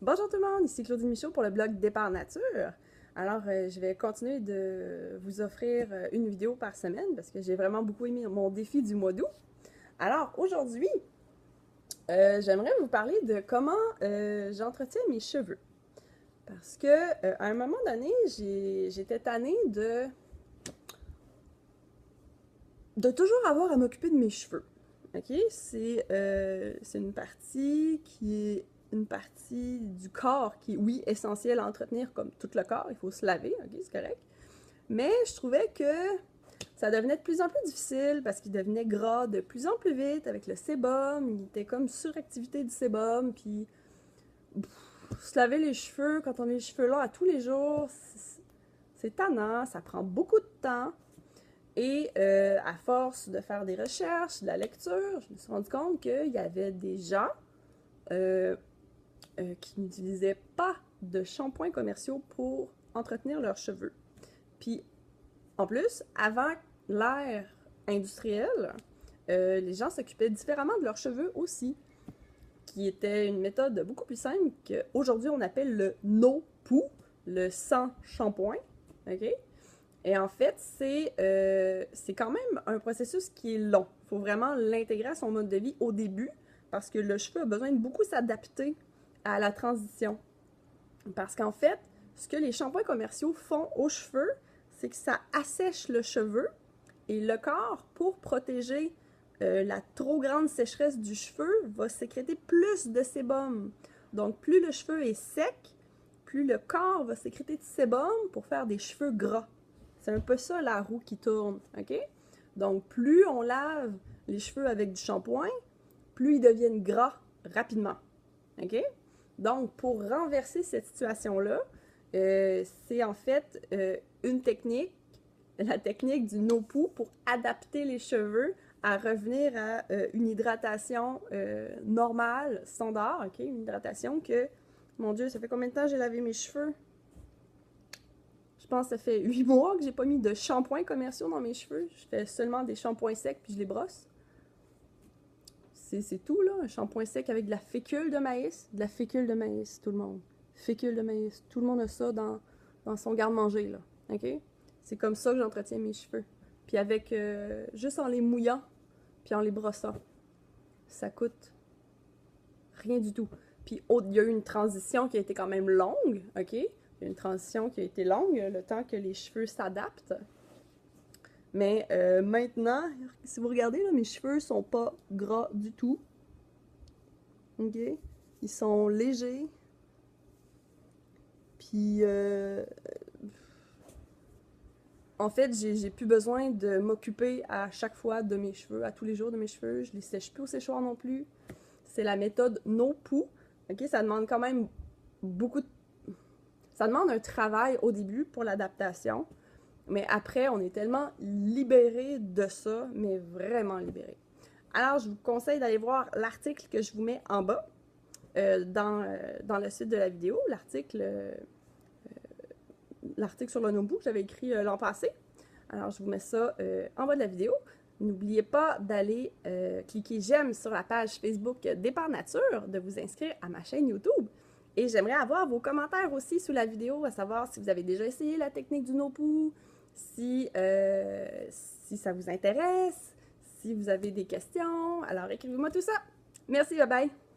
Bonjour tout le monde, ici Claudine Michaud pour le blog Départ Nature. Alors, je vais continuer de vous offrir une vidéo par semaine parce que j'ai vraiment beaucoup aimé mon défi du mois d'août. Alors, aujourd'hui, j'aimerais vous parler de comment j'entretiens mes cheveux. Parce que, à un moment donné, j'étais tannée de toujours avoir à m'occuper de mes cheveux. OK? C'est une partie qui est une partie du corps qui est, oui, essentielle à entretenir comme tout le corps. Il faut se laver, OK? C'est correct. Mais je trouvais que ça devenait de plus en plus difficile parce qu'il devenait gras de plus en plus vite avec le sébum. Il était comme suractivité du sébum. Puis, se laver les cheveux quand on a les cheveux longs à tous les jours, c'est tannant. Ça prend beaucoup de temps. Et à force de faire des recherches, de la lecture, je me suis rendu compte qu'il y avait des gens qui n'utilisaient pas de shampoings commerciaux pour entretenir leurs cheveux. Puis, en plus, avant l'ère industrielle, les gens s'occupaient différemment de leurs cheveux aussi, qui était une méthode beaucoup plus simple qu'aujourd'hui on appelle le no-poo, le sans shampoing, ok? Et en fait, c'est quand même un processus qui est long. Il faut vraiment l'intégrer à son mode de vie au début parce que le cheveu a besoin de beaucoup s'adapter à la transition. Parce qu'en fait, ce que les shampoings commerciaux font aux cheveux, c'est que ça assèche le cheveu et le corps, pour protéger la trop grande sécheresse du cheveu, va sécréter plus de sébum. Donc, plus le cheveu est sec, plus le corps va sécréter de sébum pour faire des cheveux gras. C'est un peu ça la roue qui tourne, ok? Donc, plus on lave les cheveux avec du shampoing, plus ils deviennent gras rapidement, ok? Donc, pour renverser cette situation-là, c'est en fait une technique, la technique du no-poo pour adapter les cheveux à revenir à une hydratation normale, standard, ok? Une hydratation que, mon Dieu, ça fait combien de temps que j'ai lavé mes cheveux? Je pense que ça fait 8 mois que j'ai pas mis de shampoings commerciaux dans mes cheveux. Je fais seulement des shampoings secs puis je les brosse. C'est tout, là. Un shampoing sec avec de la fécule de maïs. De la fécule de maïs, tout le monde. Fécule de maïs. Tout le monde a ça dans son garde-manger, là. OK? C'est comme ça que j'entretiens mes cheveux. Puis avec, juste en les mouillant, puis en les brossant. Ça coûte rien du tout. Puis il y a eu une transition qui a été quand même longue, OK? Il y a une transition qui a été longue, le temps que les cheveux s'adaptent. Mais maintenant, si vous regardez, là, mes cheveux sont pas gras du tout. OK? Ils sont légers. Puis, en fait, j'ai plus besoin de m'occuper à chaque fois de mes cheveux, à tous les jours de mes cheveux. Je les sèche plus au séchoir non plus. C'est la méthode no-poo. OK? Ça demande quand même beaucoup de... Ça demande un travail au début pour l'adaptation. Mais après, on est tellement libéré de ça, mais vraiment libéré. Alors, je vous conseille d'aller voir l'article que je vous mets en bas dans le site de la vidéo, l'article sur le no-poo que j'avais écrit l'an passé. Alors, je vous mets ça en bas de la vidéo. N'oubliez pas d'aller cliquer j'aime sur la page Facebook Départ Nature, de vous inscrire à ma chaîne YouTube. Et j'aimerais avoir vos commentaires aussi sous la vidéo, à savoir si vous avez déjà essayé la technique du no-poo, si ça vous intéresse, si vous avez des questions. Alors écrivez-moi tout ça. Merci, bye bye!